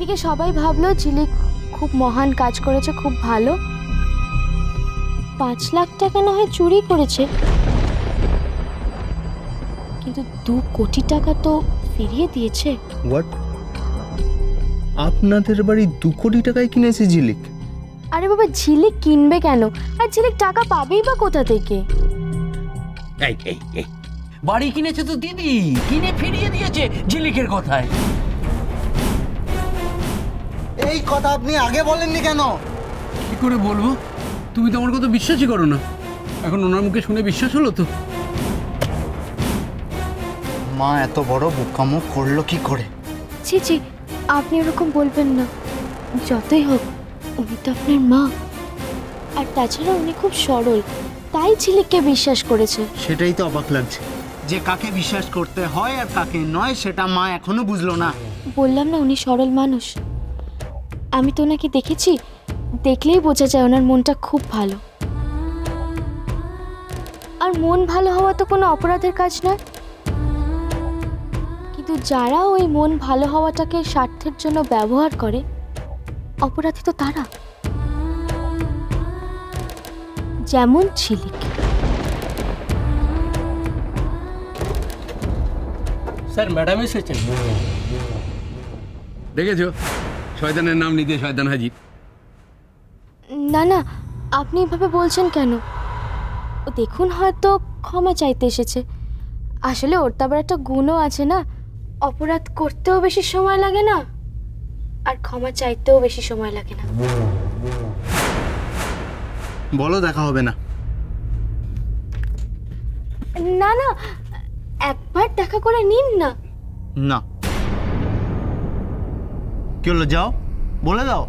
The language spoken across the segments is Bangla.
এদিকে সবাই ভাবলো ঝিলিক খুব মহান কাজ করেছে, খুব ভালো। 5 লাখ টাকা না হয় চুরি করেছে, কিন্তু 2 কোটি টাকা তো ফিরিয়ে দিয়েছে। হোয়াট? আপনাদের বাড়ি 2 কোটি টাকায় কিনেছে ঝিলিক? আরে বাবা, ঝিলিক কিনবে কেন? আর ঝিলিক টাকা পাবেই বা কোথা থেকে? বাড়ি কিনেছে তো দিদি, কিনে ফিরিয়ে দিয়েছে ঝিলিকের কথায়। এই কথা আপনি আগে বলেননি কেন? কি করে বলবো? তুমি তো আমার কথা বিশ্বাসই করো না। এখন ওনার মুখে শুনে বিশ্বাস হলো তো? মা এত বড় বোকামো করলো কি করে? ছি ছি, আপনি এরকম বলবেন না। যতই হোক উনি তো আপনার মা, আর তাছাড়া উনি খুব সরল, তাই ঝিলিককে বিশ্বাস করেছে। সেটাই তো অবাক লাগছে, যে কাকে বিশ্বাস করতে হয় আর কাকে নয় সেটা মা এখনো বুঝলো না। বললাম না উনি সরল মানুষ। আমি তো ওনাকে দেখেছি, দেখলেই বোঝা যায় ওনার মনটা খুব ভালো। আর মন ভালো হওয়া তো কোনো অপরাধের কাজ নয়, কিন্তু যারা ওই মন ভালো হওয়াটাকে স্বার্থের জন্য ব্যবহার করে, অপরাধী তো তারা। যেমন ঝিলিক। স্যার, ম্যাডাম এসেছেন। দেখেছো, শয়তানের নাম নিতে শয়তান হাজির। না না, আপনি এভাবে বলছেন কেন? ও দেখুন হয়তো ক্ষমা চাইতে এসেছে। আসলে ওর তো আবার একটা গুণও আছে না, অপরাধ করতেও বেশি সময় লাগে না, আর ক্ষমা চাইতেও বেশি সময় লাগে না। বলো দেখা হবে না। না না, একবার দেখা করে নিন না। না, কি হলো? যাও, বলে দাও।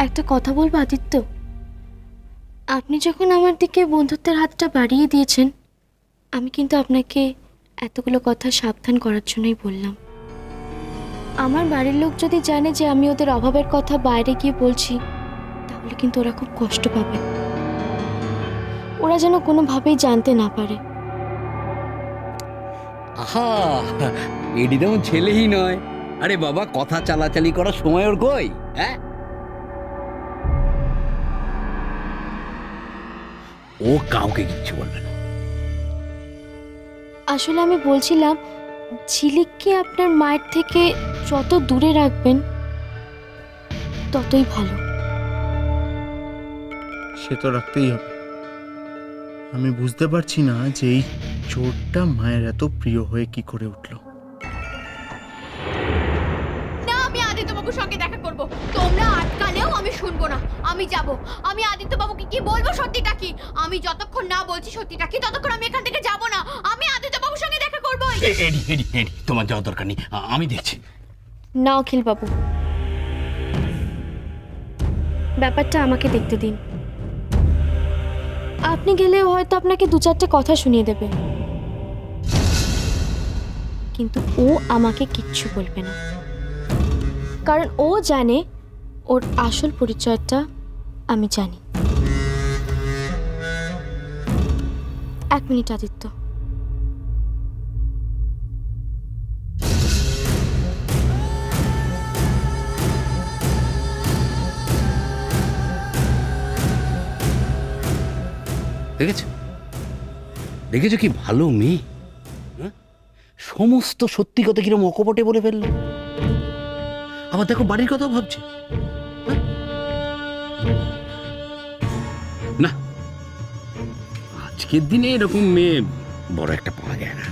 একটা কথা বলবো আদিত্য, আপনি যখন আমার দিকে বন্ধুত্বের হাতটা বাড়িয়ে দিয়েছেন, আমি কিন্তু আপনাকে এতগুলো কথা সাবধান করার জন্যই বললাম। আমার বাড়ির লোক যদি জানে যে আমি ওদের অভাবের কথা বাইরে গিয়ে বলছি, তাহলে কিন্তু ওরা খুব কষ্ট পাবে। ওরা যেন কোনোভাবেই জানতে না পারে। আহা, এডি তেমন ছেলেই নয়। আরে বাবা, কথা চালাচালি করার সময় ওর কই? হ্যাঁ, ও কাউকে কিচ্ছু বলবে না। আসলে আমি বলছিলাম, ঝিলিককে আপনার মায়ের থেকে যত দূরে রাখবেন ততই ভালো। সে তো রাখতেই হবে। আমি বুঝতে পারছি না যে এই চোরটা মায়ের এত প্রিয় হয়ে কি করে উঠলো। না, আমি আদিত্য বাবুর সঙ্গে দেখা করব। তোমরা আটকালেও আমি শুনবো না। আমি যাব। আমি আদিত্য বাবুকে কি বলবো সত্যিটা কি? আমি যতক্ষণ না বলছি সত্যিটা কি, ততক্ষণ আমি এখান থেকে যাব না। আমি আদিত্য বাবুর সঙ্গে দেখা করব। এডি এডি এডি, তোমার যাওয়ার দরকার নেই, আমি দেখছি। না অখিল বাবু, ব্যাপারটা আমাকে দেখতে দিন। আপনি গেলেও হয়তো আপনাকে 2-4টে কথা শুনিয়ে দেবে, কিন্তু ও আমাকে কিচ্ছু বলবে না, কারণ ও জানে ওর আসল পরিচয়টা আমি জানি। 1 মিনিট আদিত্য। দেখেছো, দেখেছো কি ভালো মেয়ে? সমস্ত সত্যি কথা কিরম অকপটে বলে ফেললো। আবার দেখো, বাড়ির কথাও ভাবছে। না, আজকের দিনে এরকম মেয়ে বড় একটা পাওয়া যায় না।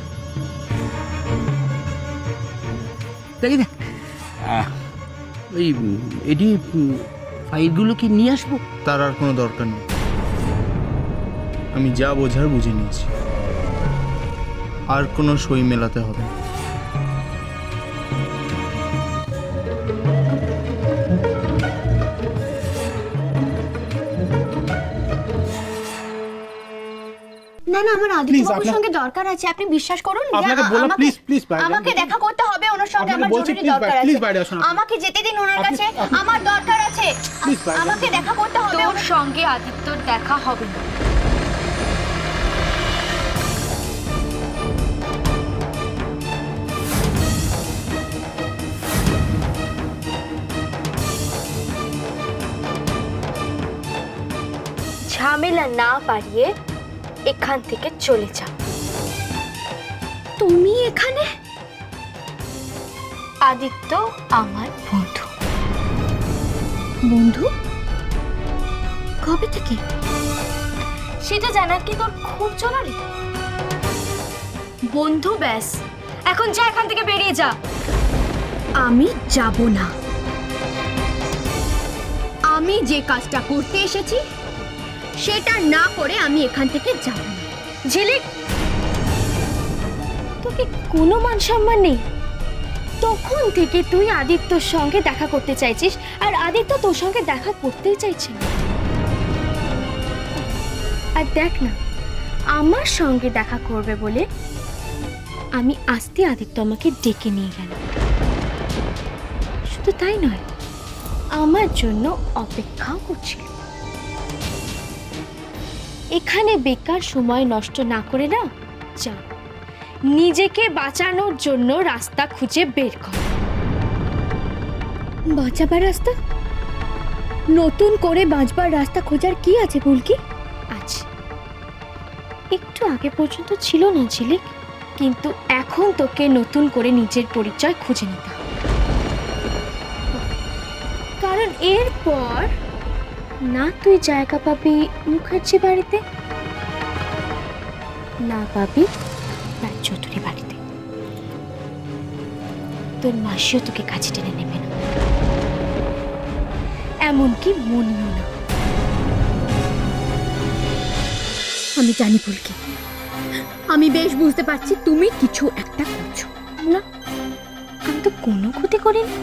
দেখি দেখ, ওই এডি ফাইলগুলো কি নিয়ে আসবো? তার আর কোনো দরকার নেই। আমি যা বোঝার বুঝে নিয়েছি, আর কোনো সই মেলাতে হবে না। না না, আমার আদিত্য বাবুর সঙ্গে দরকার আছে, আপনি বিশ্বাস করুন। আমাকে দেখা করতে হবে ওনার সঙ্গে, আমার জরুরি দরকার আছে। আমাকে যেতে দিন ওনার কাছে, আমার দরকার আছে। আমাকে দেখা করতে হবে ওর সঙ্গে। আদিত্যর দেখা হবে না। না বাড়িয়ে এখান থেকে চলে যাও। তুমি এখানে? আদিত্য আমার বন্ধু। বন্ধু? কবে থেকে? সেটা জানার কি তোর খুব জরুরি? বন্ধু ব্যাস, এখন যা এখান থেকে বেরিয়ে যা। আমি যাব না। আমি যে কাজটা করতে এসেছি সেটা না করে আমি এখান থেকে যাব না। ঝিলিক, তোকে কোনো মান সম্মান নেই? তখন থেকে তুই আদিত্যর সঙ্গে দেখা করতে চাইছিস, আর আদিত্য তোর সঙ্গে দেখা করতেই চাইছে না। আর দেখ না, আমার সঙ্গে দেখা করবে বলে আমি আসতে আদিত্য আমাকে ডেকে নিয়ে গেল। শুধু তাই নয়, আমার জন্য অপেক্ষাও করছিল। এখানে বেকার সময় নষ্ট না করে না, যা নিজেকে বাঁচানোর জন্য রাস্তা খুঁজে বের কর। বাঁচাবার রাস্তা? নতুন করে বাঁচবার রাস্তা খোঁজার কি আছে ফুলকি? আছে, একটু আগে পর্যন্ত ছিল না ঝিলিক, কিন্তু এখন তোকে নতুন করে নিজের পরিচয় খুঁজে নিতে হবে। কারণ এরপর না তুই জায়গা পাবি মুখার্জি বাড়িতে, না পাবি রায়চৌধুরী বাড়িতে। তোর মাসিও তোকে কাছে টেনে নেবে না, এমনকি মনিও না। আমি জানি ফুলকি, আমি বেশ বুঝতে পারছি তুমি কিছু একটা করছো। না, আমি তো কোনো ক্ষতি করিনি।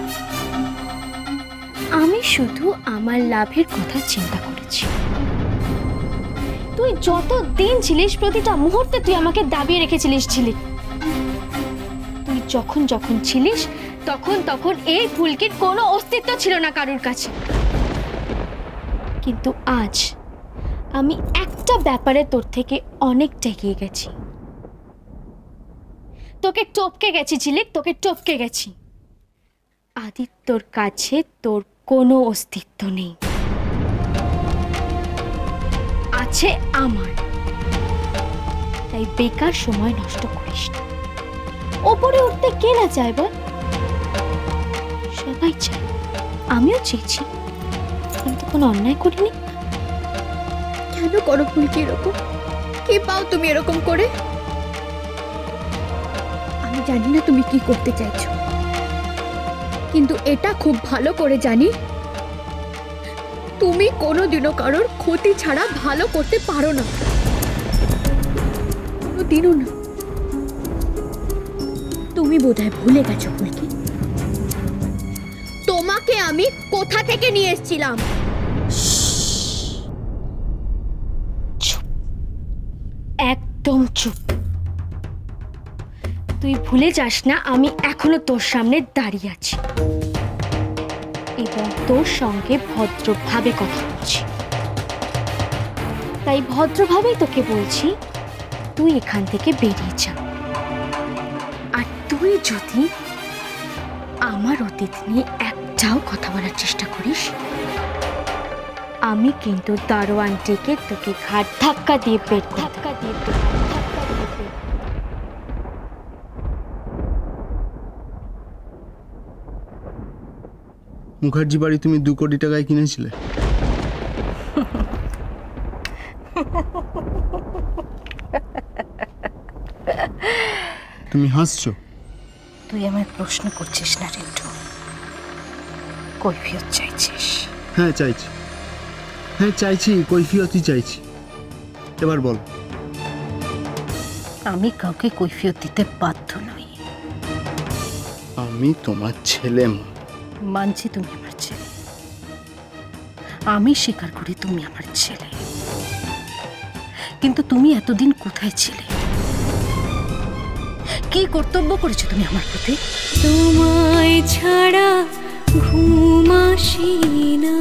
আমি শুধু আমার লাভের কথা চিন্তা করেছি। তুই যত দিন ছিলিস, প্রতিটা মুহূর্তে তুই আমাকে দাবিয়ে রেখেছিলিস ঝিলিক। তুই যখন যখন ছিলিস তখন তখন এই ফুলকির কোনো অস্তিত্ব ছিল না কারুর কাছে। কিন্তু আজ আমি একটা ব্যাপারে তোর থেকে অনেকটা এগিয়ে গেছি। তোকে টপকে গেছি ঝিলিক, তোকে টপকে গেছি। আদিত্যর কাছে তোর কোনো অস্তিত্ব নেই, আছে আমার। তাই বেকার সময় নষ্ট করিস না। ওপরে উঠতে কে না চায় বল? সবাই চায়, আমিও চেয়েছি, কিন্তু কোনো অন্যায় করিনি। কেন করো ফুলকি এরকম? কি পাও তুমি এরকম করে? আমি জানি না তুমি কি করতে চাইছো, কিন্তু এটা খুব ভালো করে জানি তুমি কোনোদিনও কারোর ক্ষতি ছাড়া ভালো করতে পারো না, কোনোদিনও না। তুমি বোধহয় ভুলে গেছো ফুলকি, তোমাকে আমি কোথা থেকে নিয়ে এসেছিলাম। চুপ, একদম চুপ। তুই ভুলে যাস না আমি এখনো তোর সামনে দাঁড়িয়ে আছি এবং তোর সঙ্গে ভদ্রভাবে কথা বলছি। তাই ভদ্রভাবেই তোকে বলছি, তুই এখান থেকে বেরিয়ে যা। আর তুই যদি আমার অতীত নিয়ে একটাও কথা বলার চেষ্টা করিস, আমি কিন্তু দারোয়ান ডেকে তোকে ঘাট ধাক্কা দিয়ে বের ধাক্কা দিয়ে মুখার্জি বাড়ি তুমি 2 কোটি টাকায় কিনেছিলে? তুমি হাসছো? তুই আমায় প্রশ্ন করছিস না রিন্টু, কৈফিয়ত চাইছিস। হ্যাঁ চাইছি, হ্যাঁ চাইছি, কৈফিয়তই চাইছি। এবার বল। আমি কাউকে কৈফিয়ত দিতে বাধ্য নই। আমি তোমার ছেলে মা। মানছি তুমি আমার ছেলে, আমি স্বীকার করি তুমি আমার ছেলে, কিন্তু তুমি এতদিন কোথায় ছিলে? কি কর্তব্য করেছো তুমি আমার প্রতি? তোমায় ছাড়া ঘুম আসে না।